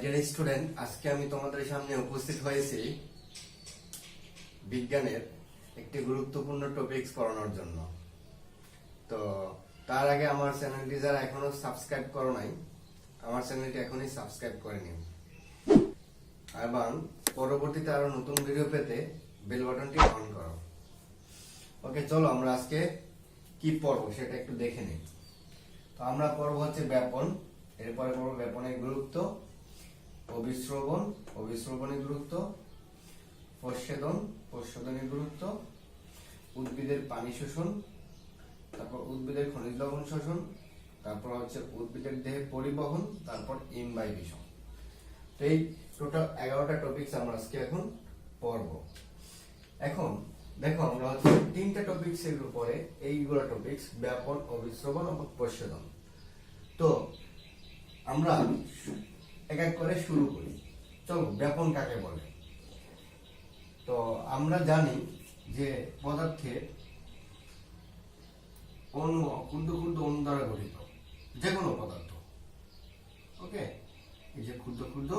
Dear student, আজকে আমি তোমাদের সামনে উপস্থিত হয়েছি বিজ্ঞানের একটি গুরুত্বপূর্ণ টপিকস পড়ানোর জন্য। তো তার আগে আমার চ্যানেলটি যারা এখনো সাবস্ক্রাইব করো নাই, আমার চ্যানেলটি এখনই সাবস্ক্রাইব করে নিন এবং পরবর্তীতে আরো নতুন ভিডিও পেতে বেল বাটনটি অন করো। ওকে, চলো আমরা আজকে কি পড়বো সেটা একটু দেখে নিই। তো আমরা পড়বো হচ্ছে ব্যাপন, এরপরে পড়বো ব্যাপনের গুরুত্ব, অভিস্রবণ, অভিস্রবণের গুরুত্ব, প্রচ্ছেদন, প্রচ্ছেদনের গুরুত্ব, উদ্ভিদের পানি শোষণ, তারপর উদ্ভিদের খনিজ লবণ শোষণ, তারপর হচ্ছে উদ্ভিদের দেহে পরিবহন, তারপর ইমবাইবিশন। তো এই টোটাল 11টা টপিকস আমরা আজকে এখন পড়ব। এখন দেখো, আমরা হচ্ছে 3টা টপিকস এর উপরে, এইগুলো টপিকস ব্যাপন, অভিস্রবণ এবং প্রচ্ছেদন। তো আমরা এক এক করে শুরু করি। চলো, ব্যাপন কাকে বলে? তো আমরা জানি যে পদার্থের অণু ক্ষুদ্র ক্ষুদ্র অণু দ্বারা গঠিত, যে কোনো পদার্থ। ওকে, এই যে ক্ষুদ্র ক্ষুদ্র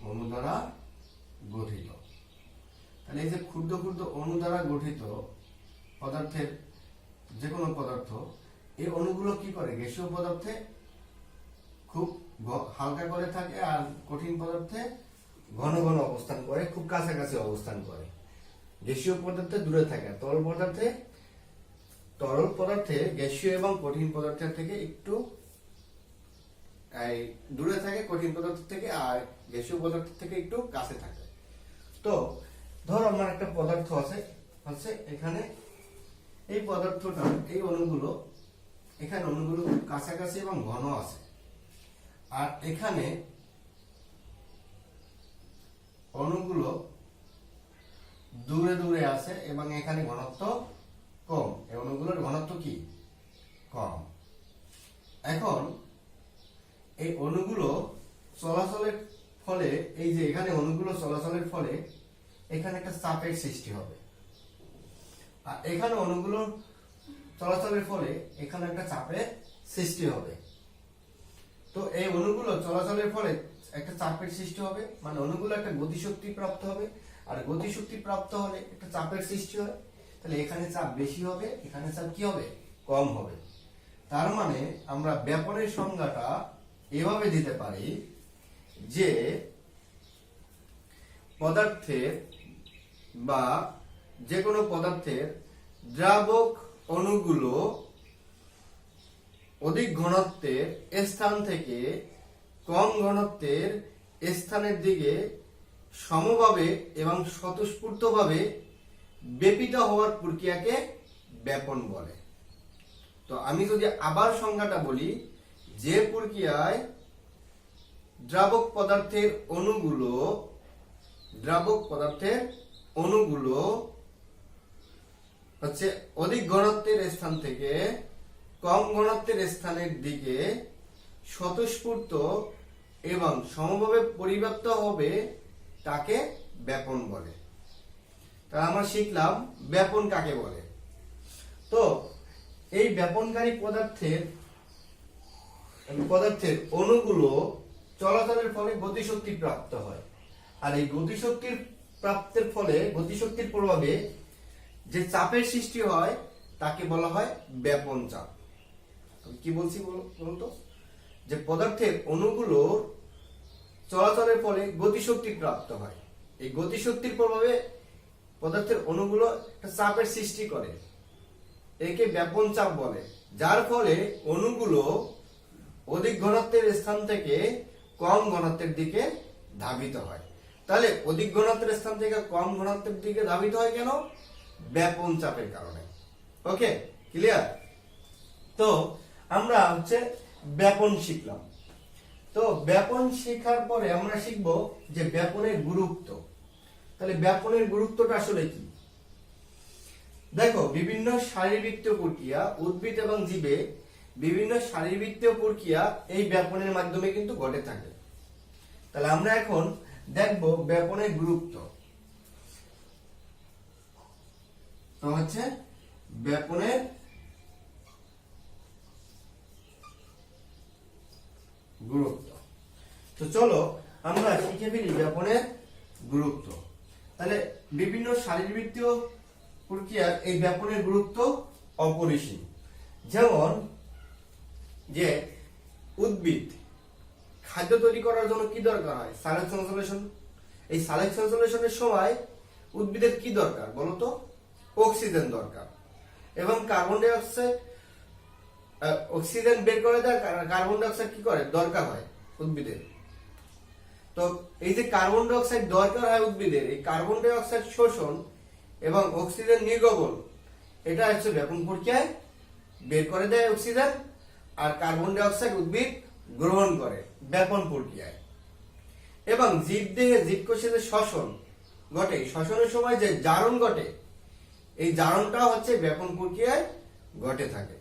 অণু দ্বারা গঠিত, তাহলে এই যে ক্ষুদ্র ক্ষুদ্র অণু দ্বারা গঠিত পদার্থের যে কোনো পদার্থ, এই অণুগুলো কি করে? গ্যাসীয় পদার্থে খুব হালকা করে থাকে, আর কঠিন পদার্থে ঘন ঘন অবস্থান করে, খুব কাছাকাছি অবস্থান করে। গ্যাসীয় পদার্থে দূরে থাকে, তরল পদার্থে গ্যাসীয় এবং কঠিন পদার্থের থেকে একটু দূরে থাকে, কঠিন পদার্থ থেকে, আর গ্যাসীয় পদার্থ থেকে একটু কাছে থাকে। তো ধর আমার একটা পদার্থ আছে এখানে, এই পদার্থটা, এই অণুগুলো, এখানে অণুগুলো খুব কাছাকাছি এবং ঘন আছে, আর এখানে অণুগুলো দূরে দূরে আছে এবং এখানে ঘনত্ব কম। এই অণুগুলোর ঘনত্ব কি? কম। এখন এই অণুগুলো চলাচলের ফলে, এই যে এখানে অণুগুলো চলাচলের ফলে এখানে একটা চাপের সৃষ্টি হবে, আর এখানে অণুগুলো চলাচলের ফলে এখানে একটা চাপের সৃষ্টি হবে। তো এই অণুগুলো চলাচলের ফলে একটা চাপের সৃষ্টি হবে, মানে অণুগুলো একটা গতিশক্তি প্রাপ্ত হবে, আর গতিশক্তি প্রাপ্ত হলে একটা চাপের সৃষ্টি হয়। তাহলে এখানে চাপ বেশি হবে, এখানে চাপ কি হবে? কম হবে। তার মানে আমরা ব্যাপনের সংজ্ঞাটা এভাবে দিতে পারি যে পদার্থের বা যে কোনো পদার্থের দ্রাবক অণুগুলো অধিক ঘনত্বের স্থান থেকে কম ঘনত্বের স্থানের দিকে সমভাবে এবং স্বতঃস্ফূর্তভাবে ব্যাপিত হওয়ার প্রক্রিয়াকে ব্যাপন বলে। তো আমি যদি আবার সংজ্ঞাটা বলি, যে প্রক্রিয়ায় দ্রাবক পদার্থের অণুগুলো হচ্ছে অধিক ঘনত্বের স্থান থেকে কম ঘনত্বের স্থানের দিকে স্বতঃস্ফূর্ত এবং সমভাবে পরিব্যাপ্ত হবে, তাকে ব্যাপন বলে। তা আমরা শিখলাম ব্যাপন কাকে বলে। তো এই ব্যাপনকারী পদার্থের অণুগুলো চলাচলের ফলে গতিশক্তি প্রাপ্ত হয়, আর এই গতিশক্তির প্রাপ্তের ফলে, গতিশক্তির প্রভাবে যে চাপের সৃষ্টি হয় তাকে বলা হয় ব্যাপন চাপ। কি বলছি বলতো? যে পদার্থের অণুগুলো চলাচলের ফলে গতিশক্তি প্রাপ্ত হয়, এই গতিশক্তির প্রভাবে পদার্থের অণুগুলো একটা চাপের সৃষ্টি করে, একে ব্যাপন চাপ বলে। যার ফলে অণুগুলো অধিক ঘনত্বের স্থান থেকে কম ঘনত্বের দিকে ধাবিত হয়। তাহলে অধিক ঘনত্বের স্থান থেকে কম ঘনত্বের দিকে ধাবিত হয় কেন? ব্যাপন চাপের কারণে। ওকে, ক্লিয়ার? তো আমরা হচ্ছে ব্যাপন শিখলাম। তো ব্যাপন শেখার পরে আমরা শিখব যে ব্যাপনের গুরুত্ব। তাহলে ব্যাপনের গুরুত্বটা আসলে কি? দেখো, বিভিন্ন শারীরবৃত্তীয় প্রক্রিয়া, উদ্ভিদ এবং জীবে বিভিন্ন শারীরবৃত্তীয় প্রক্রিয়া এই ব্যাপনের মাধ্যমে কিন্তু ঘটে থাকে। তাহলে আমরা এখন দেখব ব্যাপনের গুরুত্ব। তো হচ্ছে ব্যাপনের গুরুত্ব। তো চলো আমরা শিখে ফেলি ব্যাপনের গুরুত্ব। তাহলে বিভিন্ন শারীরবৃত্তীয় প্রক্রিয়ার এই ব্যাপনের গুরুত্ব অপরিসীম। যেমন যে উদ্ভিদ খাদ্য তৈরি করার জন্য কি দরকার হয়? সালেক সংশ্লেষণ। এই সালেক সংশ্লেষণের সময় উদ্ভিদের কি দরকার বলতো? অক্সিজেন দরকার, এবং কার্বন ডাই অক্সাইড অক্সিজেন বের করে দেয়, কার্বন ডাই অক্সাইড কি করে দরকার হয় উদ্ভিদের। তো এই যে কার্বন ডাই অক্সাইড দরকার হয় উদ্ভিদের, এই কার্বন ডাই অক্সাইড শোষণ এবং অক্সিজেন নির্গমন, এটা হচ্ছে ব্যাপন প্রক্রিয়ায় বের করে দেয় অক্সিজেন, আর কার্বন ডাই অক্সাইড উদ্ভিদ গ্রহণ করে ব্যাপন প্রক্রিয়ায়। এবং জীবদেহে জীবকোষে যে শ্বসন ঘটে, শ্বসনের সময় যে জারণ ঘটে, এই জারণটা হচ্ছে ব্যাপন প্রক্রিয়ায় ঘটে থাকে।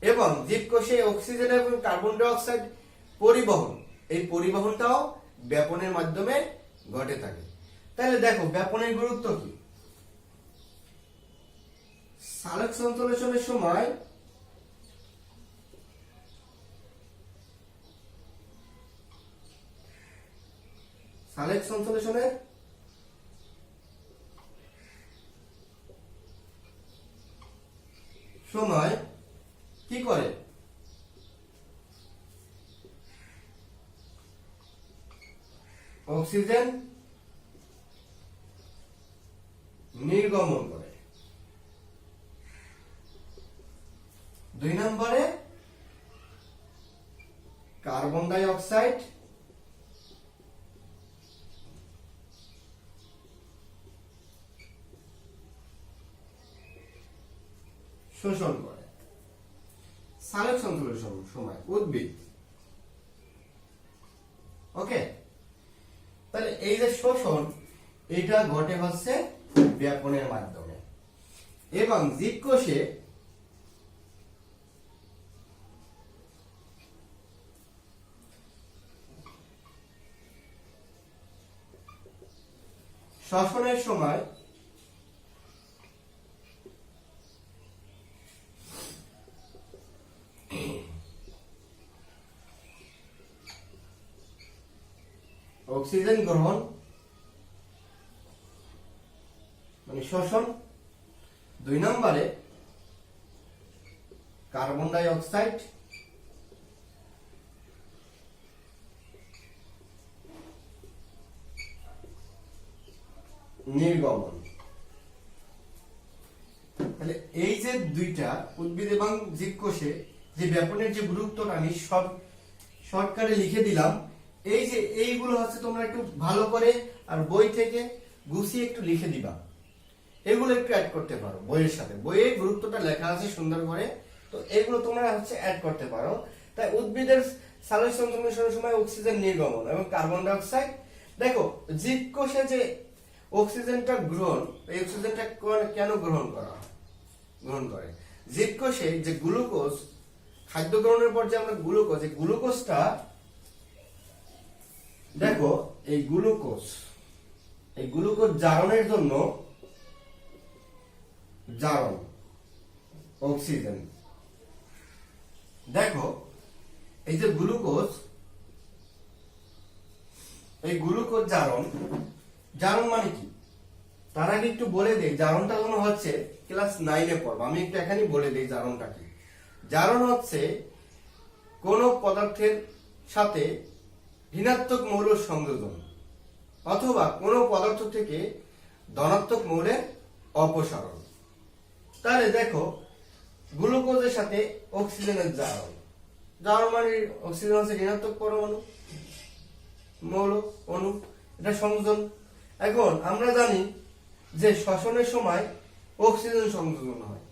এবং জীবকোষে অক্সিজেন এবং কার্বন ডাই অক্সাইড পরিবহন, এই পরিবহনটাও ব্যাপনের মাধ্যমে ঘটে থাকে। তাহলে দেখো ব্যাপনের গুরুত্ব কি? সালোক সংশ্লেষণের সময় সালোক সংশ্লেষণের সময় কি করে? অক্সিজেন নির্গমন করে। 2 নম্বরে কার্বন ডাই অক্সাইড শোষণ করে। সালোক সংশ্লেষণ সময় উদ্ভিদ, ওকে। তাহলে এই যে শোষণ, এটা ঘটে হচ্ছে ব্যাপনের মাধ্যমে। এবং জীবকোষে শ্বসনের সময় অক্সিজেন গ্রহণ মানে শোষণ। 2 নম্বরে কার্বন ডাই অক্সাইড নির্গমন। তাহলে এই যে দুইটা উদ্ভিদ এবং জীবকোষে যে ব্যাপনের যে গুরুত্বটা আমি সব শর্টকাটে লিখে দিলাম, এই যে এইগুলো হচ্ছে তোমরা একটু ভালো করে আর বই থেকে গুছিয়ে একটু লিখে দিবা। এগুলো একটু অ্যাড করতে পারো বইয়ের সাথে, বইয়ে গুরুত্বটা লেখা আছে সুন্দর করে, তো এগুলো তোমরা হচ্ছে অ্যাড করতে পারো। তাই উদ্ভিদের সালোক সংশ্লেষণের সময় অক্সিজেন নির্গমন এবং কার্বন ডাই অক্সাইড, দেখো জীবকোষে যে অক্সিজেনটা গ্রহণ, এই অক্সিজেনটা কেন গ্রহণ করে? জীবকোষে যে গ্লুকোজ, খাদ্য গ্রহণের পর যে আমরা গ্লুকোজ, এই গ্লুকোজটা দেখো এই গ্লুকোজ জারণের জন্য জারণ অক্সিজেন। দেখো এই যে গ্লুকোজ, এই গ্লুকোজ জারণ মানে কি? তার আগে একটু বলে দেই জারণটা কোনো হচ্ছে ক্লাস 9-এ পড়বো, আমি একটু এখানেই বলে দেই জারণটা কি। জারণ হচ্ছে কোন পদার্থের সাথে ঋণাত্মক মৌল সংযোজন অথবা কোন পদার্থ থেকে ধনাত্মক মৌলের অপসারণ। তাহলে দেখো গ্লুকোজের সাথে অক্সিজেনের জারণ মানে অক্সিজেন হচ্ছে ঋণাত্মক পরমাণু মৌল অণু, এটা সংযোজন। এখন আমরা জানি যে শ্বসনের সময় অক্সিজেন সংযোজন হয়,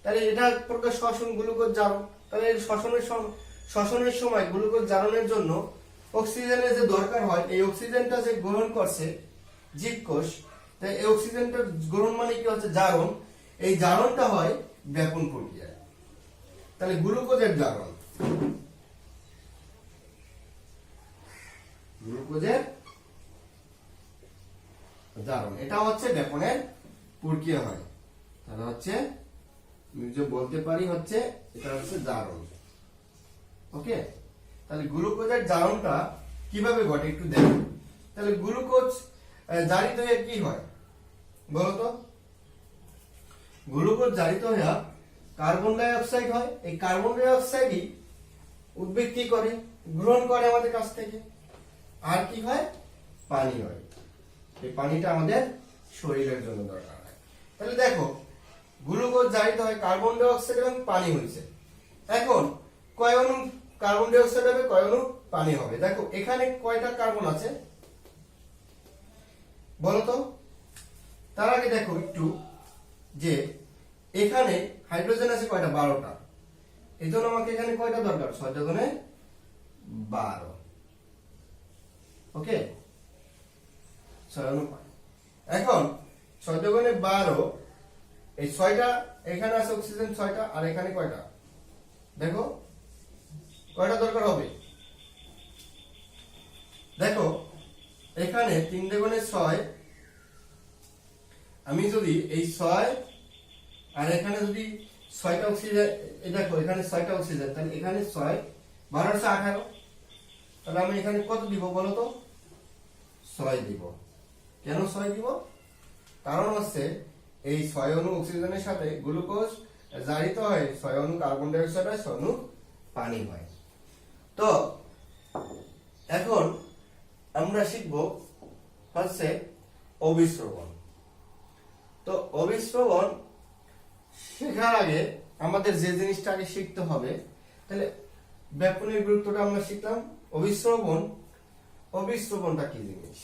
তাহলে এটা এক প্রকার শ্বসন, গ্লুকোজ জারণ। তাহলে শ্বসনের সময় গ্লুকোজ জারণের জন্য অক্সিজেনের যে দরকার হয়, এই অক্সিজেনটা যে গ্রহণ করছে জীবকোষ, তাই এই অক্সিজেনটা গ্রহণ মানে কি হচ্ছে জারণ। এই জারণটা হয় ব্যাপন প্রক্রিয়ায়। তাহলে গ্লুকোজের জারণ, এটা হচ্ছে ব্যাপনের প্রক্রিয়া হয়। তাহলে হচ্ছে যে বলতে পারি হচ্ছে এটা হচ্ছে জারণ, ওকে। তাহলে গ্লুকোজের জারণটা কিভাবে ঘটে একটু দেখো। তাহলে গ্লুকোজ জারিত হয়ে কি হয় বলতো? গ্লুকোজ জারিত হয়ে কার্বন ডাই অক্সাইড হয়। এই কার্বন ডাই অক্সাইডই উদ্ভিদ কি করে? গ্রহণ করে আমাদের কাছ থেকে। আর কি হয়? পানি হয়। এই পানিটা আমাদের শরীরের জন্য দরকার হয়। তাহলে দেখো, গ্লুকোজ জারিত হয়, কার্বন ডাই অক্সাইড এবং পানি হয়েছে। এখন কয় অণু কার্বন ডাই অক্সাইড হবে, কয় অণু পানি হবে? দেখো এখানে কয়টা কার্বন আছে বলতো? তার আগে দেখো একটু যে এখানে হাইড্রোজেন আছে কয়টা? 12টা। এই জন্য আমাকে এখানে কয়টা দরকার? 6 গুণে 12। ওকে, 6 অণু পানি। এখন 6 গুণে 12, এই 6টা এখানে আছে অক্সিজেন 6টা, আর এখানে কয়টা? দেখো কয়টা দরকার হবে? দেখো এখানে 3 গুণে 6, আমি যদি এই 6 আর এখানে যদি 6টা অক্সিজেন, এই দেখো এখানে 6টা অক্সিজেন, তাহলে এখানে 6 12 18, তাহলে আমি এখানে কত দিব বলো তো? 6 দিব। কেন 6 দিব? কারণ হচ্ছে এই 6 অণু অক্সিজেনের সাথে গ্লুকোজ জারিত হয়, 6 অণু কার্বন ডাই অক্সাইড হয়, 6 অণু পানি হয়। তো এখন আমরা শিখব হচ্ছে অবিশ্রবণ। তো অবিশ্রবণ শেখার আগে আমাদের যে জিনিসটা আগে শিখতে হবে, তাহলে ব্যাপনের গুরুত্বটা আমরা শিখলাম। অবিশ্রবণটা কি জিনিস?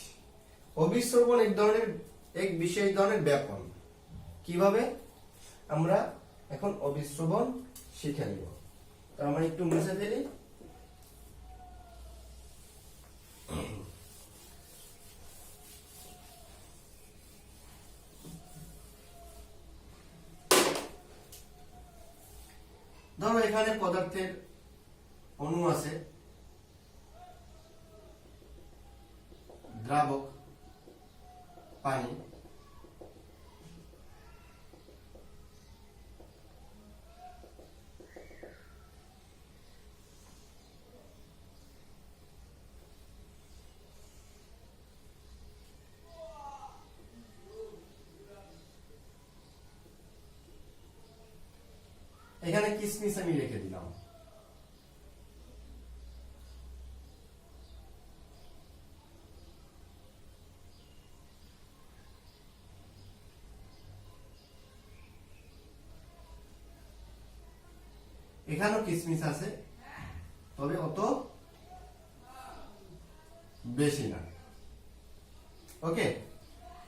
অবিশ্রবণ এক বিশেষ ধরনের ব্যাপন। কিভাবে? আমরা এখন অবিশ্রবণ শিখে নিব। তো আমরা একটু মুছে ফেলি। ধরো এখানে পদার্থের অণু আছে, দ্রাবক পানি, এখানে কিসমিস আমি রেখে দিলাম। এখানেও কিসমিস আছে, তবে অত বেশি না। ওকে,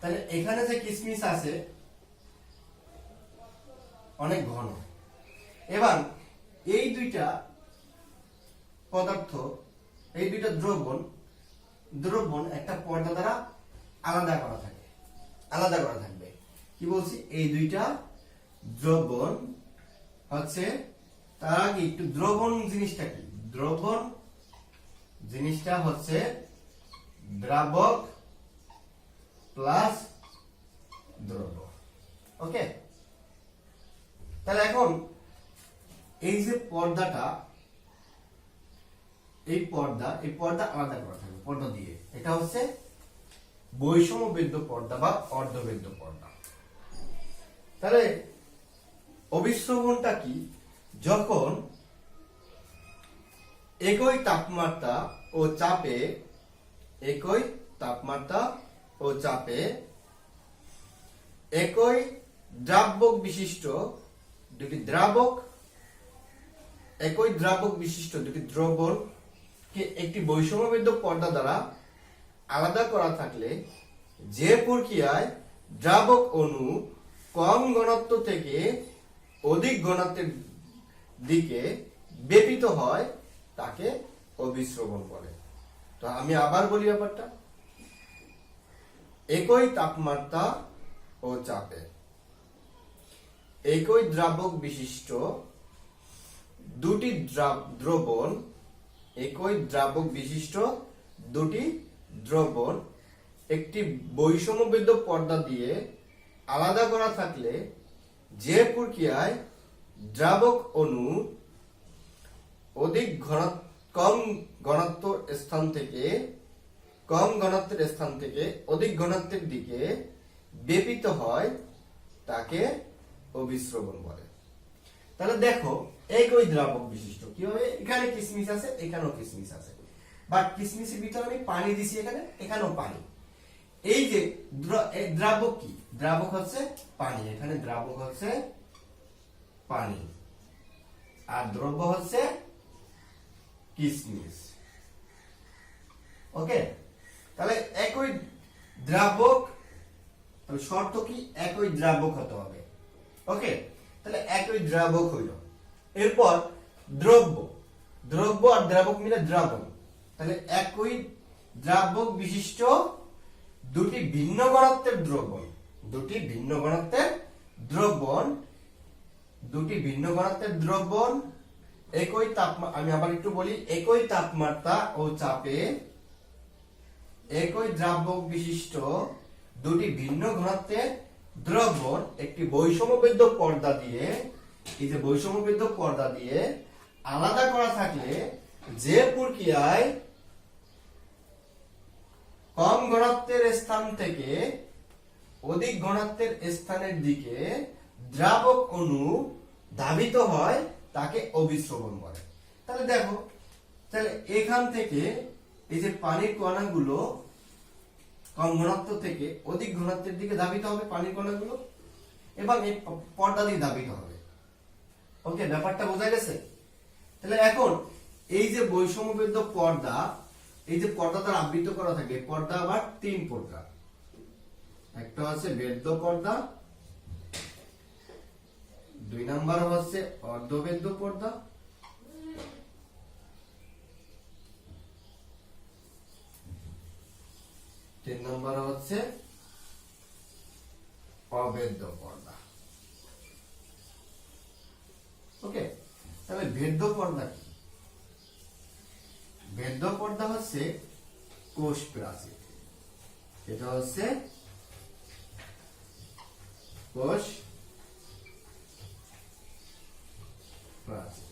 তাহলে এখানে যে কিসমিস আছে অনেক ঘন। এবার এই দুইটা পদার্থ, এই দুইটা দ্রবণ একটা পর্দা দ্বারা আলাদা করা থাকবে। কি বলছি? এই দুইটা দ্রবণ হচ্ছে, তার আগে একটু দ্রবণ জিনিসটা কি? দ্রবণ জিনিসটা হচ্ছে দ্রাবক প্লাস দ্রব। ওকে, তাহলে এখন এই যে পর্দাটা, এই পর্দা আলাদা করা থাকবে পর্দা দিয়ে। এটা হচ্ছে বৈষম্যবেদ্য পর্দা বা অর্ধবেদ্য পর্দা। তাহলে অবিশ্রবণটা কি? যখন একই তাপমাত্রা ও চাপে একই দ্রাবক বিশিষ্ট দুটি দ্রবণকে একটি বৈষম্যবেদ্য পর্দা দ্বারা আলাদা করা থাকলে যে প্রক্রিয়ায় দ্রাবক অণু কম ঘনত্ব থেকে অধিক ঘনত্বের দিকে ব্যাপিত হয় তাকে অবিশ্রবণ বলে। তো আমি আবার বলি ব্যাপারটা। একই তাপমাত্রা ও চাপে একই দ্রাবক বিশিষ্ট দুটি দ্রবণ একটি বৈষম্যবেদ্য পর্দা দিয়ে আলাদা করা থাকলে যে প্রক্রিয়ায় দ্রাবক অণু কম ঘনত্বের স্থান থেকে অধিক ঘনত্বের দিকে বেপিত হয় তাকে অভিস্রবণ বলে। তাহলে দেখো একই দ্রাবক বিশিষ্ট কিভাবে, এখানে কিসমিস আছে, এখানেও কিসমিস আছে, বাট কিসমিসের ভিতরে আমি পানি দিছি, এখানেও পানি। এই যে দ্রাবক কি, দ্রাবক হচ্ছে পানি, এখানে দ্রাবক হচ্ছে পানি আর দ্রব্য হচ্ছে কিসমিস। ওকে, তাহলে একই দ্রাবক, তাহলে শর্ত কি, একই দ্রাবক হতে হবে। ওকে, তাহলে একই দ্রাবক হইল। এরপর দ্রব্য আর দ্রাবক মিলে দ্রাবণ। তাহলে একই দ্রাবক বিশিষ্ট দুটি ভিন্ন ঘনত্বের দ্রবণ একই তাপমাত্রা, আমি আবার একটু বলি, একই তাপমাত্রা ও চাপে একই দ্রাবক বিশিষ্ট দুটি ভিন্ন ঘনত্বের দ্রবণ একটি বৈষম্যবদ্ধ পর্দা দিয়ে, এই যে বৈষম্যবদ্ধ পর্দা দিয়ে আলাদা করা থাকলে যে প্রক্রিয়ায় কম ঘনত্বের স্থান থেকে অধিক ঘনত্বের স্থানের দিকে দ্রাবক অণু ধাবিত হয় তাকে অভিস্রবণ বলে। তাহলে দেখো, তাহলে এখান থেকে এই যে পানির কণাগুলো কম ঘনত্ব থেকে অধিক ঘনত্বের দিকে ধাবিত হবে, পানির কণাগুলো, এবং এই পর্দা দিয়ে ধাবিত হবে। ওকে, ব্যাপারটা বোঝা গেছে? তাহলে এখন এই যে বৈষম্যবদ্ধ পর্দা, এই যে পর্দা দ্বারা আবৃত করা থাকে, পর্দা আবার তিন প্রকার। একটা হচ্ছে বেদ্য পর্দা, দুই নাম্বার হচ্ছে অর্ধবেদ্য পর্দা, তিন নাম্বার হচ্ছে অবেদ্য পর্দা। ওকে, তাহলে বেদ্য পর্দা কি? বেদ্য পর্দা হচ্ছে কোষ প্রাচীর, এটা হচ্ছে কোষ প্রাচীর।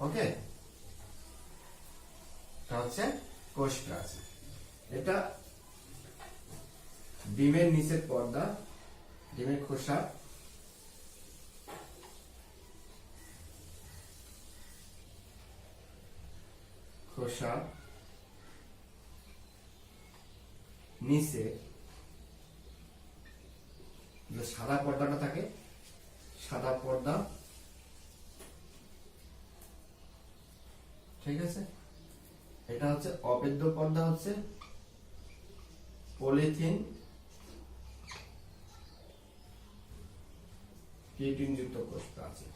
ওকে, এটা হচ্ছে কোষ প্রাচীর। এটা ডিমের নিচের পর্দা, ডিমের খোসা, নিচে যে সাদা পর্দাটা থাকে, সাদা পর্দা, ঠিক আছে। এটা হচ্ছে অবেদ্য পর্দা, হচ্ছে পলিথিন কিটিনযুক্ত কোষ প্রাচীর,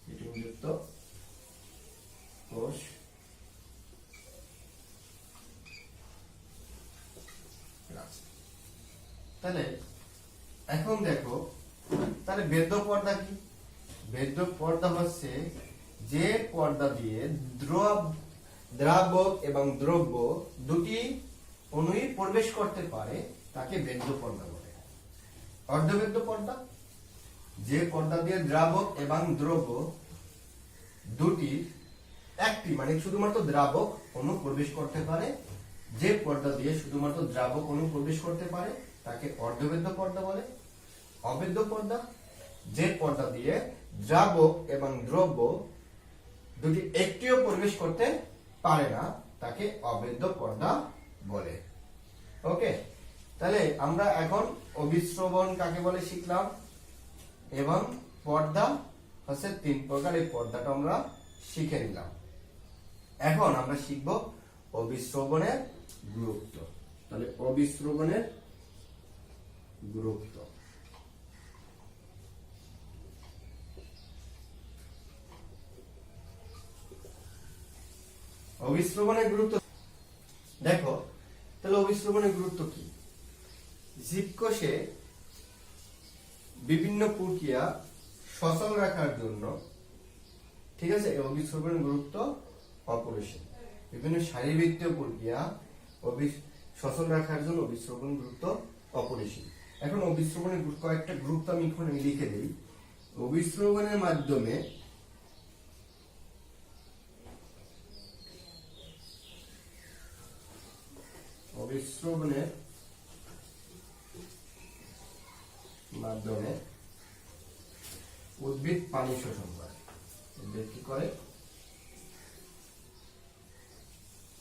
কিটিনযুক্ত কোষ প্রাচীর। তাহলে এখন দেখো, তাহলে বেদ্য পর্দা কি? বেদ্য পর্দা হচ্ছে যে পর্দা দিয়ে দ্রাবক এবং দ্রব্য দুটি অণুই প্রবেশ করতে পারে তাকে বেদ্য পর্দা বলে। অর্ধবেদ্য পর্দা, যে পর্দা দিয়ে দ্রাবক এবং দ্রব্য দুটি একটি, মানে শুধুমাত্র দ্রাবক অণু প্রবেশ করতে পারে, যে পর্দা দিয়ে শুধুমাত্র দ্রাবক অণু প্রবেশ করতে পারে তাকে অর্ধবেদ্য পর্দা বলে। অবেদ্য পর্দা, যে পর্দা দিয়ে দ্রাবক এবং দ্রব্য দুটি একটিও প্রবেশ করতে পারে না তাকে অবেদ্য পর্দা বলে। ওকে, তাহলে আমরা এখন অভিস্রবণ কাকে বলে শিখলাম, এবং পর্দা হচ্ছে তিন প্রকার, এই পর্দাটা আমরা শিখে নিলাম। এখন আমরা শিখব অভিস্রবণের গুরুত্ব। তাহলে অভিস্রবণের গুরুত্ব, অভিস্রবণের গুরুত্ব দেখো। তাহলে অভিস্রবণের গুরুত্ব কি? জীবকোষে বিভিন্ন প্রক্রিয়া সচল রাখার জন্য, ঠিক আছে, অভিস্রবণের গুরুত্ব অপরিসীম। বিভিন্ন শারীরবৃত্তীয় প্রক্রিয়া সচল রাখার জন্য অভিস্রবণের গুরুত্ব অপরিসীম। এখন অভিস্রবণের কয়েকটা গুরুত্ব আমি এখন লিখে দিই। অভিস্রবণের মাধ্যমে অবিশ্রবণের মাধ্যমে উদ্ভিদ পানি শোষণ করে। উদ্ভিদ কি করে?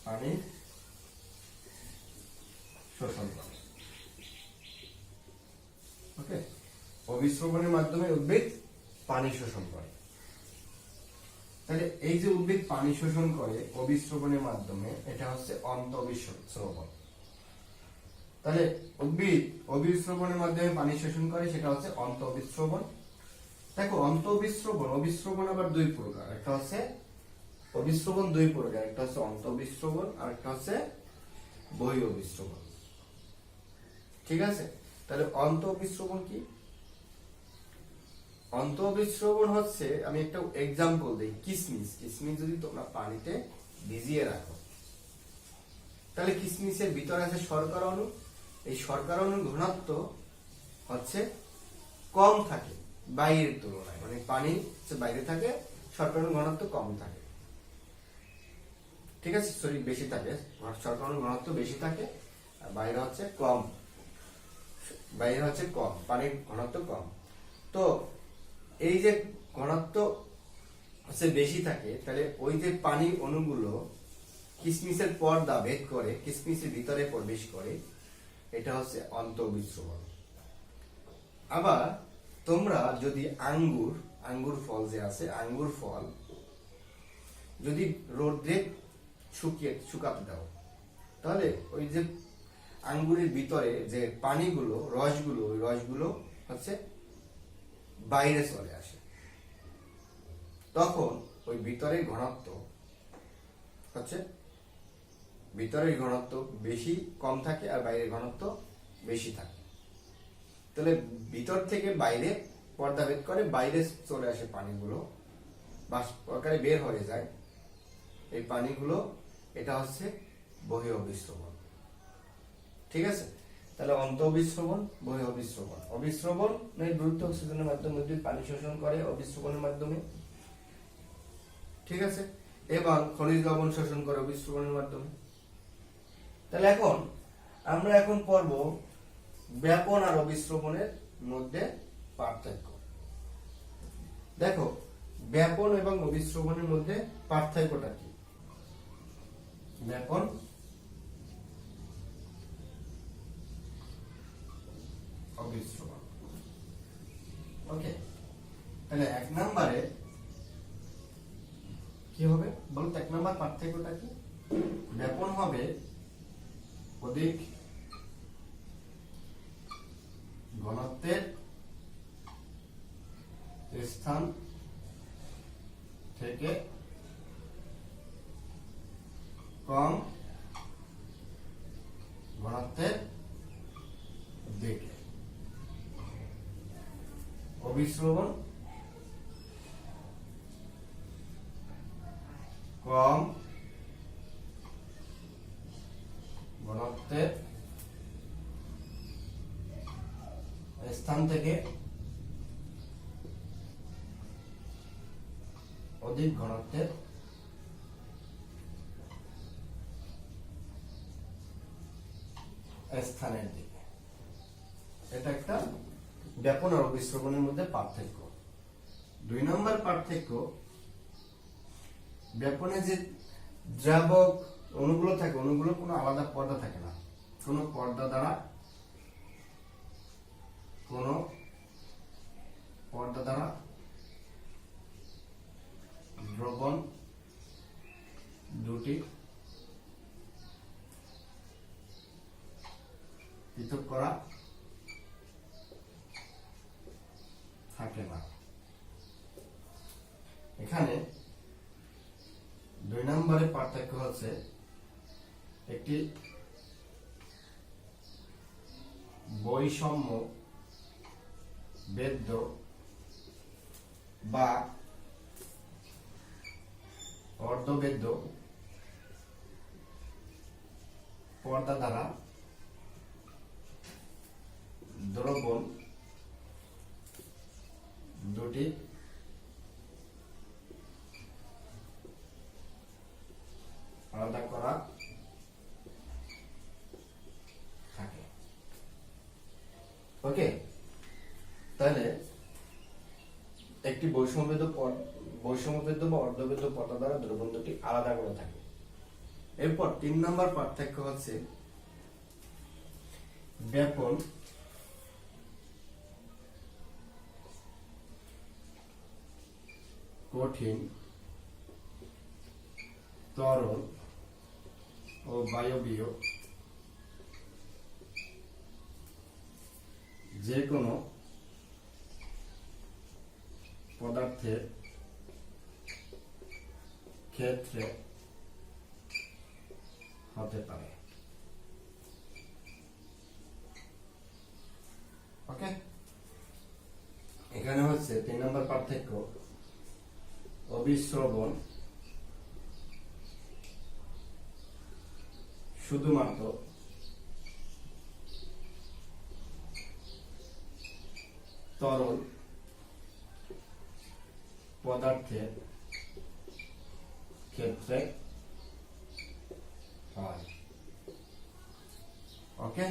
পানি শোষণ করে। ওকে, অবিশ্রবণের মাধ্যমে উদ্ভিদ পানি শোষণ করে। তাহলে এই যে উদ্ভিদ পানি শোষণ করে অবিশ্রবণের মাধ্যমে, এটা হচ্ছে অন্তঃবিশ্রবণ। তাহলে উদ্ভিদ অবিশ্রবণের মাধ্যমে পানি শোষণ করে, সেটা হচ্ছে অন্তঃবিশ্রবণ। দেখো, অন্তঃবিশ্রবণ, অবিশ্রবণ আবার দুই প্রকার। একটা হচ্ছে অবিশ্রবণ দুই প্রকার, একটা হচ্ছে অন্তঃবিশ্রবণ আর একটা হচ্ছে বহিঃঅবিশ্রবণ। ঠিক আছে? তাহলে অন্তঃবিশ্রবণ কি? অন্তঃবিশ্রবণ হচ্ছে, আমি একটা এক্সাম্পল দিই, কিশমিশ। কিশমিশ যদি তোমরা পানিতে ভিজিয়ে রাখো, তাহলে কিশমিশের ভিতরে আছে শর্করা অণু। এই শর্করা অণুর ঘনত্ব হচ্ছে কম থাকে বাইরের তুলনায়, মানে পানি বাইরে থাকে, শর্করা অণুর ঘনত্ব কম থাকে। ঠিক আছে, সরি, বেশি থাকে, শর্করা অণুর ঘনত্ব বেশি থাকে, আর বাইরে হচ্ছে কম, বাইরে হচ্ছে কম, পানির ঘনত্ব কম। তো এই যে ঘনত্ব হচ্ছে বেশি থাকে, তাহলে ওই যে পানি অণুগুলো কিশমিশের পর্দা ভেদ করে কিশমিশের ভিতরে প্রবেশ করে, এটা হচ্ছে অন্তঃবিশ্রবণ। আবার তোমরা যদি আঙ্গুর ফল যে আছে, আঙ্গুর ফল যদি রোদ্রে শুকাতে দাও, তাহলে ওই যে আঙ্গুরের ভিতরে যে পানিগুলো, রসগুলো, ওই রসগুলো হচ্ছে বাইরে চলে আসে। তখন ওই ভিতরের ঘনত্ব হচ্ছে, ভিতরের ঘনত্ব বেশি কম থাকে আর বাইরের ঘনত্ব বেশি থাকে। তাহলে ভিতর থেকে বাইরে পর্দা ভেদ করে বাইরে চলে আসে পানিগুলো, বাষ্প আকারে বের হয়ে যায় এই পানিগুলো, এটা হচ্ছে বহিঃঅবিশ্রবণ। ঠিক আছে? তাহলে অন্তঃবিশ্রবণ, বহিঃঅবিশ্রবণ। অবিশ্রবণের দ্রুত অক্সিজেনের মাধ্যমে উদ্ভিদ পানি শোষণ করে অবিশ্রবণের মাধ্যমে। ঠিক আছে? এবং খনিজ লবণ শোষণ করে অবিশ্রবণের মাধ্যমে। তাহলে আমরা পড়ব ব্যাপন আর অবিশ্রবণের মধ্যে পার্থক্য। দেখো, ব্যাপন এবং অবিশ্রবণের মধ্যে পার্থক্যটা কি? ব্যাপন, অবিশ্রবণ। ওকে, তাহলে এক নম্বরে কি হবে বলতো? এক নম্বর পার্থক্যটা কি? ব্যাপন হবে অধিক ঘনত্বের স্থান থেকে কম ঘনত্বের দিকে। অবিশ্রবণ কম ঘনত্বের স্থান থেকে অধিক ঘনত্বের স্থানের দিকে। এটা একটা ব্যাপন আর অবিশ্রবণের মধ্যে পার্থক্য। দুই নম্বর পার্থক্য, ব্যাপনে যে দ্রাবক অণুগুলো থাকে, অণুগুলো কোনো আলাদা পর্দা থাকে না, কোনো পর্দা দ্বারা দ্রবণ দুটি পৃথক করা থাকে না। এখানে দুই নম্বরে পার্থক্য হচ্ছে, একটি বৈষম্য বেদ্য বা অর্ধবেদ্য পর্দা দ্বারা দ্রবণ দুটি আলাদা করা ওকে, তাহলে একটি বৈষম্যবেদ্য বা অর্ধবেদ্য পর্দা দ্বারা দ্রবণটি আলাদা করে থাকে। এরপর 3 নম্বর পার্থক্য হচ্ছে ব্যাপন কঠিন তরল ও বায়বীয় যে কোনো পদার্থের ক্ষেত্রে হতে পারে। ওকে, এখানে হচ্ছে 3 নম্বর পার্থক্য অবিশ্রবণ শুধুমাত্র তরল পদার্থের ক্ষেত্রে হয়। ওকে,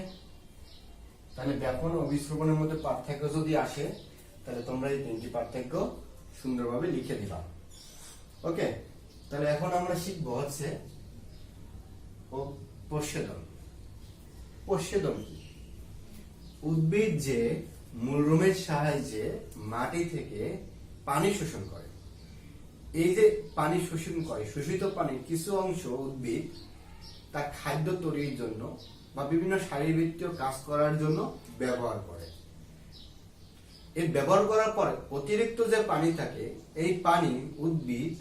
তাহলে ব্যাপন ও অবিশ্রবণের মধ্যে পার্থক্য যদি আসে তাহলে তোমরা এই 3টি পার্থক্য সুন্দরভাবে লিখে দিবা। ওকে, তাহলে এখন আমরা শিখবো হচ্ছে প্রচ্ছেদন। প্রচ্ছেদন কি? উদ্ভিদ যে মূলরুমের সাহায্যে মাটি থেকে পানি শোষণ করে, এই যে পানি শোষণ করে, শোষিত পানির কিছু অংশ উদ্ভিদ তার খাদ্য তৈরির জন্য বা বিভিন্ন শারীরবৃত্তীয় কাজ করার জন্য ব্যবহার করে। এই ব্যবহার করার পর অতিরিক্ত যে পানি থাকে, এই পানি উদ্ভিদ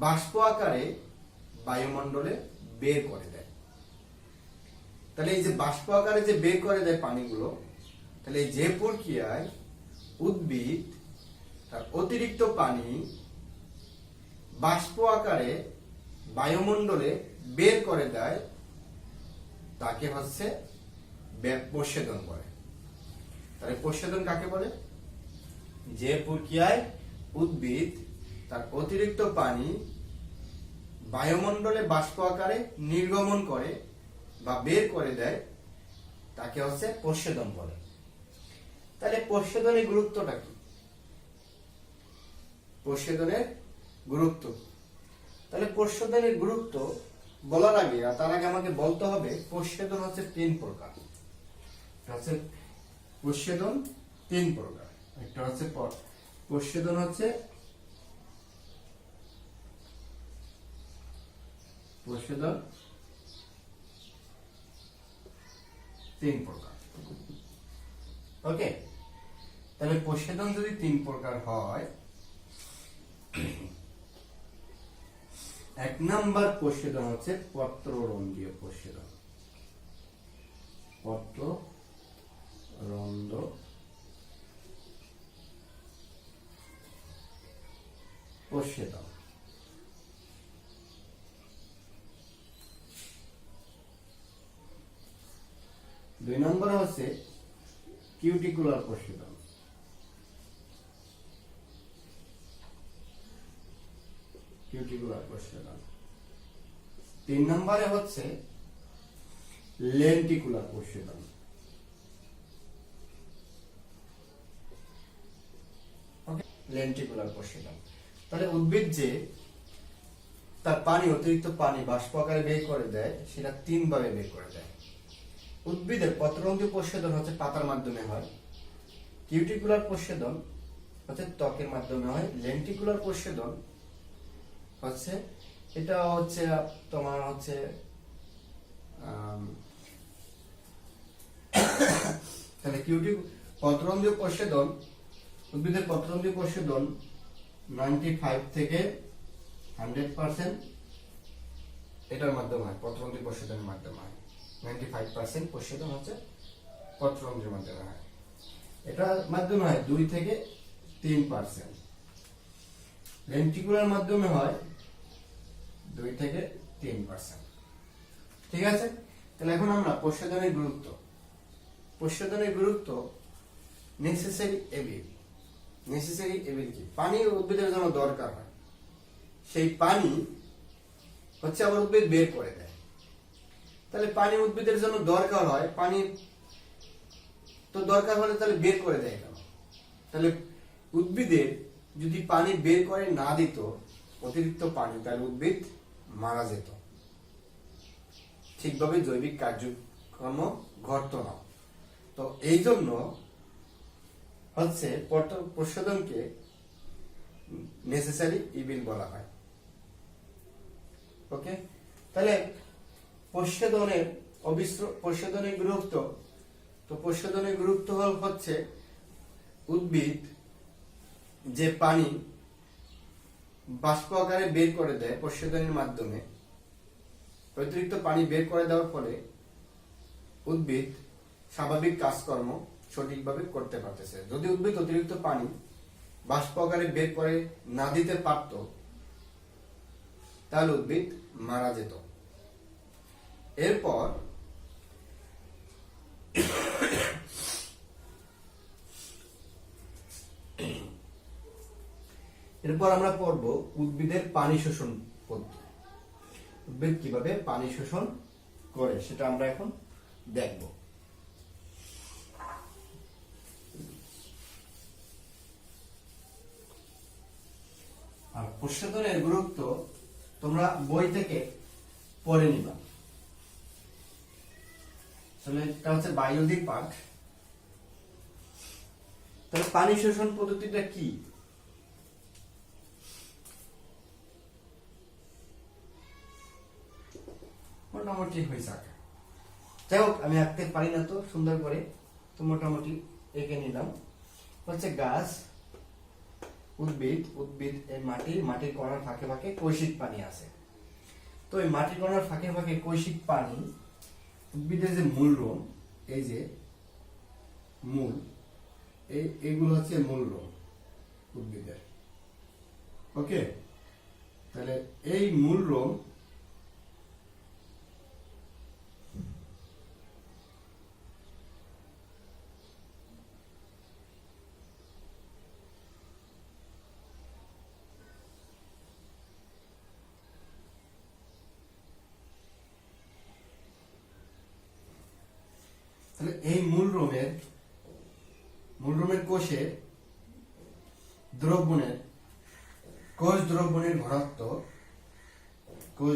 বাষ্প আকারে বায়ুমণ্ডলে বের করে দেয়। তাহলে এই যে বাষ্প আকারে যে বের করে দেয় পানিগুলো, তাহলে এই যে প্রক্রিয়ায় উদ্ভিদ তার অতিরিক্ত পানি বাষ্প আকারে বায়ুমণ্ডলে বের করে দেয়, তাকে হচ্ছে প্রচ্ছেদন বলে। তাহলে প্রচ্ছেদন কাকে বলে? যে প্রক্রিয়ায় উদ্ভিদ তার অতিরিক্ত পানি বায়ুমণ্ডলে বাষ্প আকারে নির্গমন করে বা বের করে দেয়, তাকে হচ্ছে প্রচ্ছেদন বলে। তাহলে প্রচ্ছেদনের গুরুত্বটা কি? প্রচ্ছেদনের গুরুত্ব, তাহলে প্রচ্ছেদনের গুরুত্ব বলার আগে তার আগে আমাকে বলতে হবে প্রচ্ছেদন হচ্ছে 3 প্রকার। প্রচ্ছেদন 3 প্রকার। একটা হচ্ছে প্রচ্ছেদন হচ্ছে প্রচ্ছেদন 3 প্রকার। ওকে, তাহলে প্রচ্ছেদন যদি 3 প্রকার হয়, 1 নম্বর প্রচ্ছেদন হচ্ছে পত্ররন্ধ্রীয় প্রচ্ছেদন। পত্ররন্ধ্র প্রচ্ছেদন। 2 নম্বরে হচ্ছে কিউটিকুলার প্রচ্ছেদন। কিউটিকুলার প্রচ্ছেদন। 3 নম্বরে হচ্ছে লেন্টিকুলার প্রচ্ছেদন। লেন্টিকুলার প্রচ্ছেদন। তাহলে উদ্ভিদ যে তার পানি অতিরিক্ত পানি বাষ্প আকারে বের করে দেয়, সেটা 3 ভাবে বের করে দেয়। উদ্ভিদের পত্ররন্ধ্রীয় প্রচ্ছেদন হচ্ছে পাতার মাধ্যমে হয়, কিউটিকুলার প্রচ্ছেদন হচ্ছে ত্বকের মাধ্যমে হয়, লেন্টিকুলার প্রচ্ছেদন হচ্ছে এটা হচ্ছে তোমার হচ্ছে তাহলে পত্ররন্ধ্রীয় প্রচ্ছেদন, উদ্ভিদের পত্ররন্ধ্রীয় প্রচ্ছেদন 95 থেকে 100% এটার মাধ্যমে হয়, পত্ররন্ধ্রীয় প্রচ্ছেদনের মাধ্যমে হয়। 95% প্রচ্ছেদন হচ্ছে পত্ররন্ধ্রের মাধ্যমে হয়। এটার মাধ্যমে হয় 2 থেকে 3%। লেন্টিকুলার মাধ্যমে হয় 2 থেকে 3%। ঠিক আছে, তাহলে এখন আমরা প্রচ্ছেদনের গুরুত্ব। প্রচ্ছেদনের গুরুত্ব নেসেসারি এবিল। নেসেসারি এবিল কি? পানি উদ্ভিদের জন্য দরকার হয়, সেই পানি হচ্ছে আবার উদ্ভিদ বের করে দেয়। তাহলে পানি উদ্ভিদের জন্য দরকার হয়, পানি তো দরকার হলে তাহলে বের করে দেয় কেন? তাহলে উদ্ভিদের যদি পানি বের করে না দিত, অতিরিক্ত পানি, তাহলে উদ্ভিদ মারা যেত, ঠিকভাবে জৈবিক কার্যক্রম ঘটতো না। তো এই জন্য হচ্ছে প্রশোধনকে নেসেসারি ইভিল বলা হয়। ওকে, তাহলে প্রশোধনের গুরুত্ব, তো প্রশোধনের গুরুত্ব হচ্ছে উদ্ভিদ যে পানি বাষ্প আকারে বের করে দেয় প্রশোধনের মাধ্যমে, অতিরিক্ত পানি বের করে দেওয়ার ফলে উদ্ভিদ স্বাভাবিক কাজকর্ম সঠিকভাবে করতে পারতেছে। যদি উদ্ভিদ অতিরিক্ত পানি বাষ্প আকারে বের করে না দিতে পারত, তাহলে উদ্ভিদ মারা যেত। এরপর আমরা পড়ব উদ্ভিদের পানি শোষণ পদ্ধতি। উদ্ভিদ কিভাবে পানি শোষণ করে সেটা আমরা এখন দেখব। আর প্রশোধনের গুরুত্ব তোমরা বই থেকে পড়ে নিবা। তাহলে এটা হচ্ছে বায়োলজির পাঠ। তাহলে পানি শোষণ পদ্ধতিটা কি? মোটামুটি হয়েছে আঁকা। যাই হোক, আমি আঁকতে পারি না তো সুন্দর করে, তো মোটামুটি এঁকে নিলাম। হচ্ছে গাছ, উদ্ভিদ এই মাটির কণার ফাঁকে ফাঁকে কৈশিক পানি আছে। তো এই মাটির কণার ফাঁকে ফাঁকে কৈশিক পানি, উদ্ভিদের যে মূল রোম, এই যে মূল, এইগুলো হচ্ছে মূল রোম উদ্ভিদের। ওকে, তাহলে এই মূল রোম তাহলে এই মূল রোমের কোষ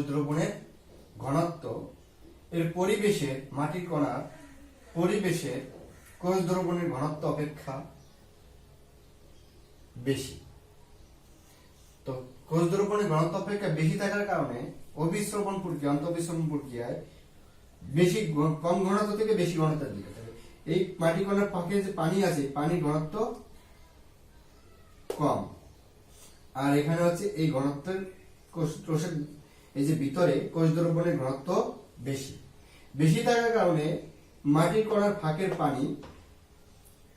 দ্রবণের ঘনত্ব এর পরিবেশের মাটির কণার পরিবেশের কোষ দ্রবণের ঘনত্ব অপেক্ষা বেশি। তো কোষ দ্রবণের ঘনত্ব অপেক্ষা বেশি থাকার কারণে অন্তঃবিস্রবণ প্রক্রিয়ায় বেশি কম ঘনত্ব থেকে বেশি ঘনত্বের দিকে এই মাটি কণার ফাঁকে যে পানি আছে, পানির ঘনত্ব কম, আর এখানে হচ্ছে এই ঘনত্বের কোষের এই যে ভিতরে কোষ দ্রবণের ঘনত্ব বেশি থাকার কারণে মাটির কণার ফাঁকের পানি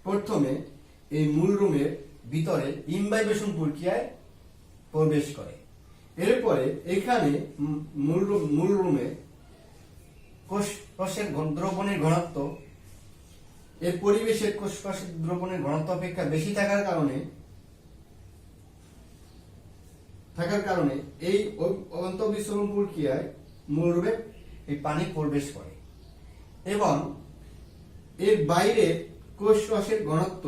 প্রথমে এই মূল রোমের ভিতরে ইমবাইবেশন প্রক্রিয়ায় প্রবেশ করে। এরপরে এখানে মূল রোমে কোষের দ্রবণের ঘনত্ব এর পরিবেশের কোষের দ্রবণের ঘনত্ব অপেক্ষা বেশি থাকার কারণে এই অন্তঃবিস্রবণ প্রক্রিয়ায় মূলরূপে এই পানি প্রবেশ করে এবং এর বাইরে কোষরসের ঘনত্ব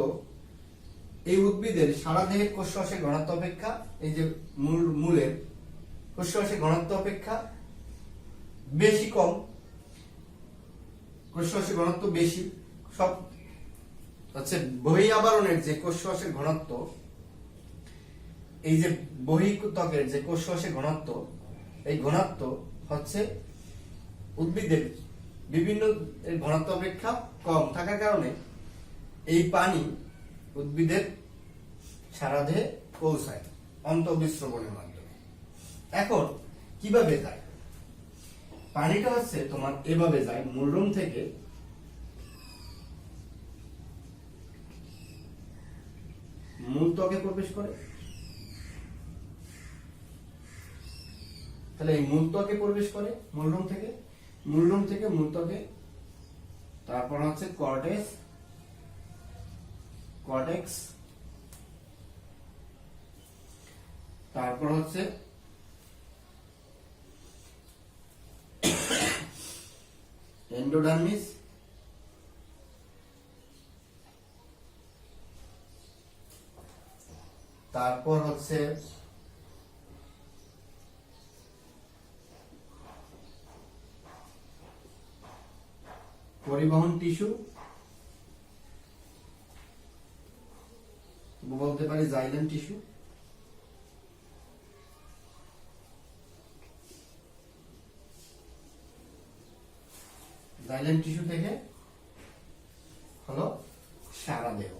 এই উদ্ভিদের সারা দেহের কোষরসের ঘনত্ব অপেক্ষা, এই যে মূলের কোষরসের ঘনত্ব অপেক্ষা বেশি কম, কোষরসের ঘনত্ব বেশি। সব হচ্ছে বহি আবরণের যে কোষরসের ঘনত্ব, এই যে বহিঃত্বকের যে কোষরসের ঘনত্ব, এই ঘনত্ব হচ্ছে উদ্ভিদের বিভিন্ন ঘনত্ব অপেক্ষা কম থাকার কারণে এই পানি উদ্ভিদের সারা দেহে পৌঁছায় অন্তঃবিস্রবণের মাধ্যমে। এখন কিভাবে যায় পানিটা? হচ্ছে তোমার এভাবে যায়, মূলরোম থেকে মূল ত্বকে প্রবেশ করে। তাহলে এই মূল ত্বকে প্রবেশ করে মূলরোম থেকে মূল ত্বকে, তারপর হচ্ছে কর্টেক্স, তারপর হচ্ছে এন্ডোডার্মিস, তারপর হচ্ছে পরিবহন টিস্যু, বলতে পারি জাইলেম টিস্যু। জাইলেম টিস্যু থেকে হলো সারা দেহ।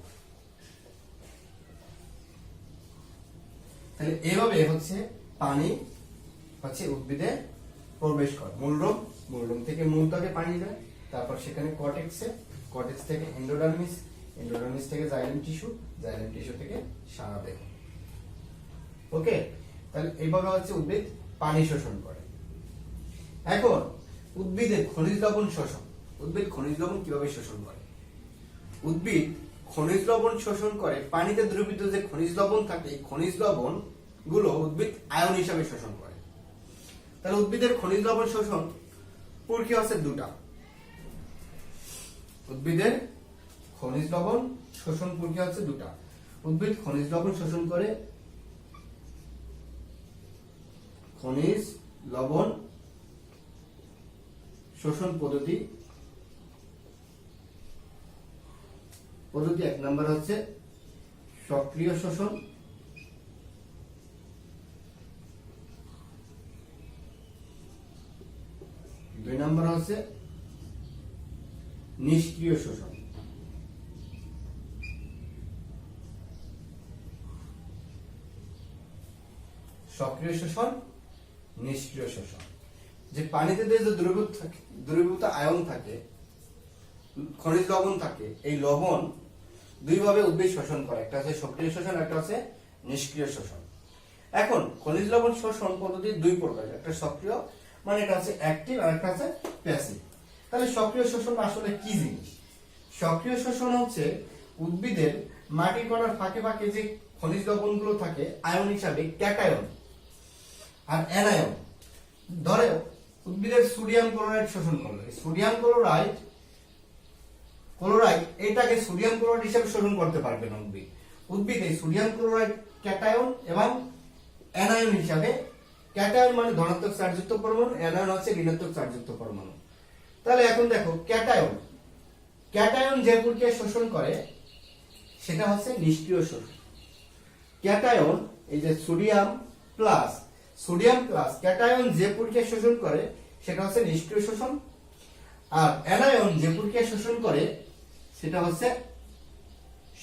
তাহলে এভাবে হচ্ছে পানি হচ্ছে উদ্ভিদে প্রবেশ করে। মূলরোম থেকে মূলত্বকে পানি যায়, তারপর সেখানে কর্টেক্স থেকে এন্ডোডার্মিস থেকে জাইলেম টিস্যু থেকে সারা দেহ। ওকে, তাহলে এইভাবে হচ্ছে উদ্ভিদ পানি শোষণ করে। এখন উদ্ভিদের খনিজ লবণ শোষণ। উদ্ভিদ খনিজ লবণ কিভাবে শোষণ করে? উদ্ভিদ খনিজ লবণ শোষণ করে, পানিতে দ্রবীভূত যে খনিজ লবণ থাকে এই খনিজ লবণ গুলো উদ্ভিদ আয়ন হিসাবে শোষণ করে। তাহলে উদ্ভিদের খনিজ লবণ শোষণ প্রক্রিয়া হচ্ছে দুটা। উদ্ভিদের খনিজ লবণ শোষণ প্রক্রিয়া হচ্ছে দুটা। উদ্ভিদ খনিজ লবণ শোষণ করে খনিজ লবণ শোষণ পদ্ধতি এক নম্বর হচ্ছে সক্রিয় শোষণ, দুই নম্বর হচ্ছে নিষ্ক্রিয় শোষণ। সক্রিয় শোষণ, নিষ্ক্রিয় শোষণ। যে পানিতে যে দ্রবীভূত আয়ন থাকে, খনিজ লবণ থাকে, এই লবণ দুইভাবে উদ্ভিদ শোষণ করে, একটা হচ্ছে সক্রিয় শোষণ, একটা হচ্ছে নিষ্ক্রিয় শোষণ। এখন খনিজ লবণ শোষণ পদ্ধতি দুই প্রকার, একটা সক্রিয় মানে এটা হচ্ছে অ্যাক্টিভ, আর একটা হচ্ছে প্যাসিভ। তাহলে সক্রিয় শোষণ আসলে কি জিনিস? সক্রিয় শোষণ হচ্ছে উদ্ভিদের মাটি কণার ফাঁকে ফাঁকে যে খনিজ লবণগুলো থাকে আয়ন হিসাবে ক্যাটায়ন আর অ্যানায়ন। ধরে উদ্ভিদের সোডিয়াম ক্লোরাইড শোষণ করলো, সোডিয়াম ক্লোরাইড এটাকে সোডিয়াম ক্লোরাইড হিসেবে শোষণ করতে পারবে না উদ্ভিদ এই সোডিয়াম ক্লোরাইড ক্যাটায়ন এবং অ্যানায়ন হিসাবে। ক্যাটায়ন মানে ধনাত্মক চার্জযুক্ত পরমাণু, অ্যানায়ন হচ্ছে ঋণাত্মক চার্জযুক্ত পরমাণু। তাহলে এখন দেখো ক্যাটায়ন যে প্রক্রিয়া শোষণ করে সেটা হচ্ছে নিষ্ক্রিয় শোষণ। ক্যাটায়ন এই যে সোডিয়াম প্লাস ক্যাটায়ন যে প্রক্রিয়া শোষণ করে সেটা হচ্ছে নিষ্ক্রিয় শোষণ, আর অ্যানায়ন যে প্রক্রিয়া শোষণ করে সেটা হচ্ছে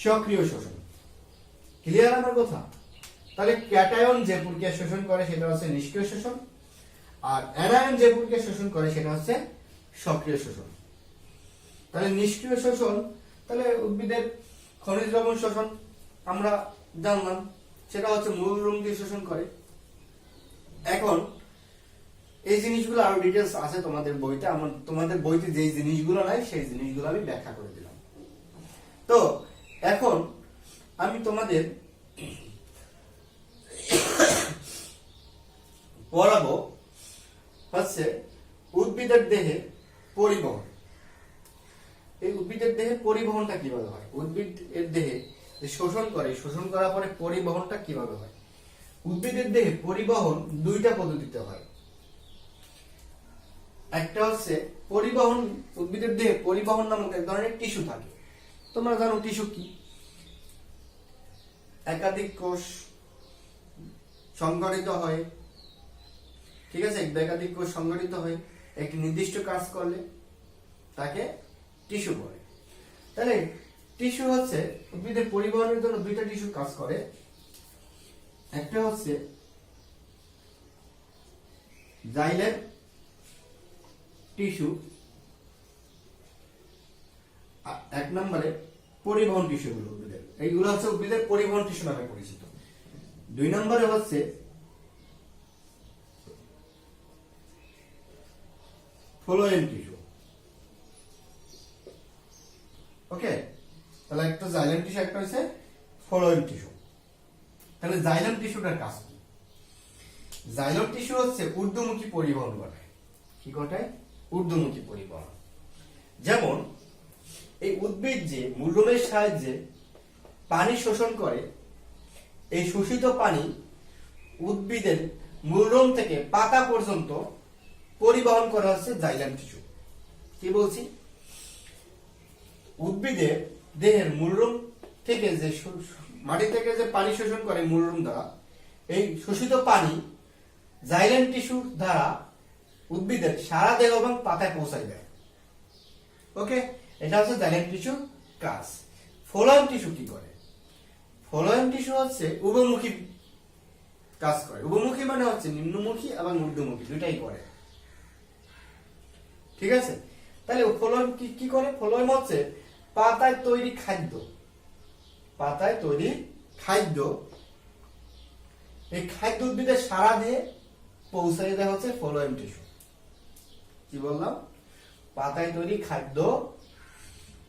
সক্রিয় শোষণ। ক্লিয়ার আমার কথা? তাহলে ক্যাটায়ন যে প্রক্রিয়া শোষণ করে সেটা হচ্ছে নিষ্ক্রিয় শোষণ, আর অ্যানায়ন যে প্রক্রিয়া শোষণ করে সেটা হচ্ছে সক্রিয় শোষণ। তাহলে নিষ্ক্রিয় শোষণ, তাহলে উদ্ভিদের খনিজ লবণ শোষণ আমরা জানলাম, সেটা হচ্ছে মূলরোম দিয়ে শোষণ করে। এখন এই জিনিসগুলো আরো ডিটেলস আছে তোমাদের বইতে, তোমাদের বইতে যে জিনিসগুলো নাই সেই জিনিসগুলো আমি ব্যাখ্যা করে দিলাম। তো এখন আমি তোমাদের পড়াবো হচ্ছে উদ্ভিদের দেহে পরিবহন। এই উদ্ভিদের দেহে পরিবহনটা কিভাবে হয়? উদ্ভিদ এর দেহে শোষণ করে, শোষণ করার পরে পরিবহনটা কিভাবে হয়? উদ্ভিদের দেহে পরিবহন দুইটা পদ্ধতিতে হয়। একটা হচ্ছে পরিবহন, উদ্ভিদের দেহে পরিবহন নামক এক ধরনের টিস্যু থাকে। তোমরা জানো টিস্যু কি? একাধিক কোষ সংগঠিত হয়, ঠিক আছে? একাধিক কোষ সংগঠিত হয় একটি নির্দিষ্ট কাজ করলে তাকে টিস্যু বলে। তাহলে টিস্যু হচ্ছে উদ্ভিদের পরিবহনের জন্য দুইটা টিস্যু কাজ করে। একটা হচ্ছে জাইলেম টিস্যু, এক নম্বরে পরিবহন টিস্যু গুলো উদ্ভিদের, এইগুলো হচ্ছে উদ্ভিদের পরিবহন টিস্যু নামে পরিচিত। দুই নম্বরে হচ্ছে ফ্লোয়েম টিস্যু। ওকে, তাহলে একটা জাইলেম টিস্যু, একটা হচ্ছে ফ্লোয়েম টিস্যু। তাহলে জাইলেম টিস্যুটার কাজ কি? জাইলেম টিস্যু হচ্ছে ঊর্ধ্বমুখী পরিবহন ঘটায়। কি ঘটায়? ঊর্ধ্বমুখী পরিবহন। যেমন এই উদ্ভিদ যে মূলরোমের সাহায্যে পানি শোষণ করে, এই শোষিত পানি উদ্ভিদের মূলরোম থেকে পাতা পর্যন্ত পরিবহন করা হচ্ছে জাইলাম টিস্যু। কি বলছি? উদ্ভিদের দেহের মূলরোম থেকে যে মাটি থেকে যে পানি শোষণ করে মূলরোম দ্বারা, এই শোষিত পানি জাইলাম টিস্যু দ্বারা উদ্ভিদের সারা দেহ এবং পাতায় পৌঁছায় দেয়। ওকে, এটা হচ্ছে জাইলাম টিস্যু কাজ। ফ্লোয়েম টিস্যু কি করে? ফ্লোয়েম টিস্যু হচ্ছে উভমুখী কাজ করে। উভমুখী মানে হচ্ছে নিম্নমুখী এবং ঊর্ধ্বমুখী দুইটাই করে। ঠিক আছে, তাহলে ফ্লোয়েম কি করে? ফ্লোয়েম হচ্ছে পাতায় তৈরি খাদ্য, পাতায় তৈরি খাদ্য, এই খাদ্য উদ্ভিদের সারা দিয়ে পৌঁছাই দেওয়া হচ্ছে ফ্লোয়েম টিস্যু। কি বললাম? পাতায় তৈরি খাদ্য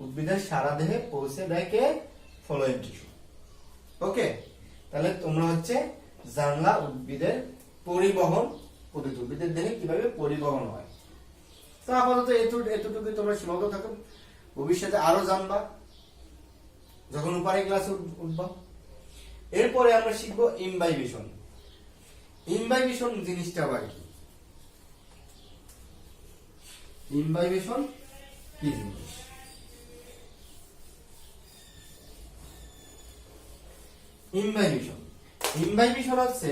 উদ্ভিদের সারা দেহে পৌঁছে দেয় কে? Phloem tissue. ওকে, তাহলে তোমরা হচ্ছে জানলা উদ্ভিদের পরিবহন পদ্ধতি, উদ্ভিদের দেহে কিভাবে পরিবহন হয়। তো আপাতত এতটুকু তোমরা সীমাবদ্ধ থাকো, ভবিষ্যতে আরো জানবা যখন উপরে ক্লাসে উঠবা। এরপরে আমরা শিখবো ইমবাইবেশন। ইমবাইবেশন জিনিসটা আবার কি? ইমবাইবেশন কি জিনিস? ইমবাইবেশন হচ্ছে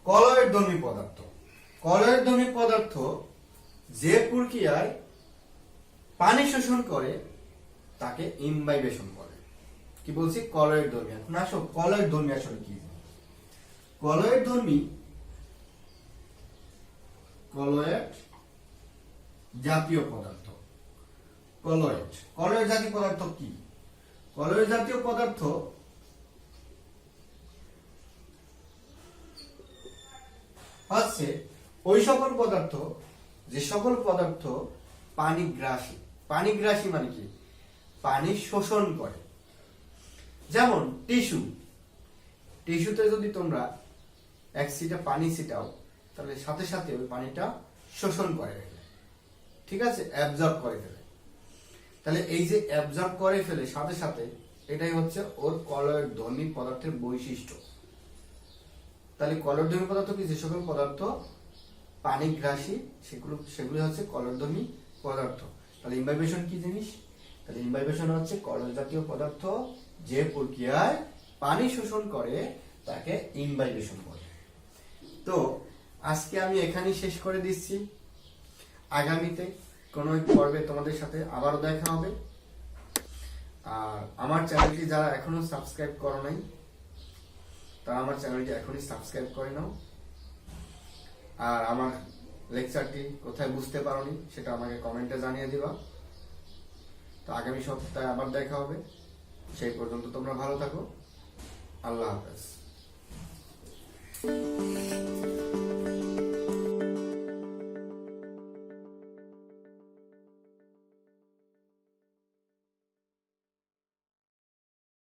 কলয়েডধর্মী পদার্থ। কলয়েডধর্মী পদার্থ যে প্রক্রিয়ায় পানি শোষণ করে তাকে ইমবাইবেশন বলে। কি বলছি? কলয়েডধর্মী। এখন আসো কলয়েডধর্মী আসলে কি? কলয়েডধর্মী, কলয়েড জাতীয় পদার্থ। কলয়েড জাতীয় পদার্থ কি? কলয়েড জাতীয় পদার্থ হচ্ছে ওই সকল পদার্থ, যে সকল পদার্থ পানিগ্রাসী। পানিগ্রাসী মানে কি? পানি শোষণ করে। যেমন টিস্যু, টিস্যুতে যদি তোমরা এক সিটা পানি ছিটাও তাহলে সাথে সাথে ওই পানিটা শোষণ করে ফেলে। ঠিক আছে, অ্যাবজর্ব করে ফেলে। তাহলে এই যে অ্যাবজর্ব করে ফেলে সাথে সাথে, এটাই হচ্ছে ওর কলয়েডধর্মী পদার্থের বৈশিষ্ট্য। তাহলে কলয়েডধর্মী পদার্থ কি? যে সকল পদার্থ পানিগ্রাসী সেগুলো হচ্ছে কলয়েডধর্মী পদার্থ। তাহলে ইমবাইবেশন কি জিনিস? তাহলে ইমবাইবেশন হচ্ছে কলয়েড জাতীয় পদার্থ যে প্রক্রিয়ায় পানি শোষণ করে তাকে ইমবাইবেশন বলে। তো আজকে আমি এখানেই শেষ করে দিচ্ছি। আগামীতে কোনো এক পর্বে তোমাদের সাথে আবারও দেখা হবে। আর আমার চ্যানেলটি যারা এখনো সাবস্ক্রাইব করো নাই তারা আমার চ্যানেলটি এখনই সাবস্ক্রাইব করে নাও। আর আমার লেকচারটি কোথায় বুঝতে পারোনি সেটা আমাকে কমেন্টে জানিয়ে দিবা। তো আগামী সপ্তাহে আবার দেখা হবে। সেই পর্যন্ত তোমরা ভালো থাকো। আল্লাহ হাফেজ।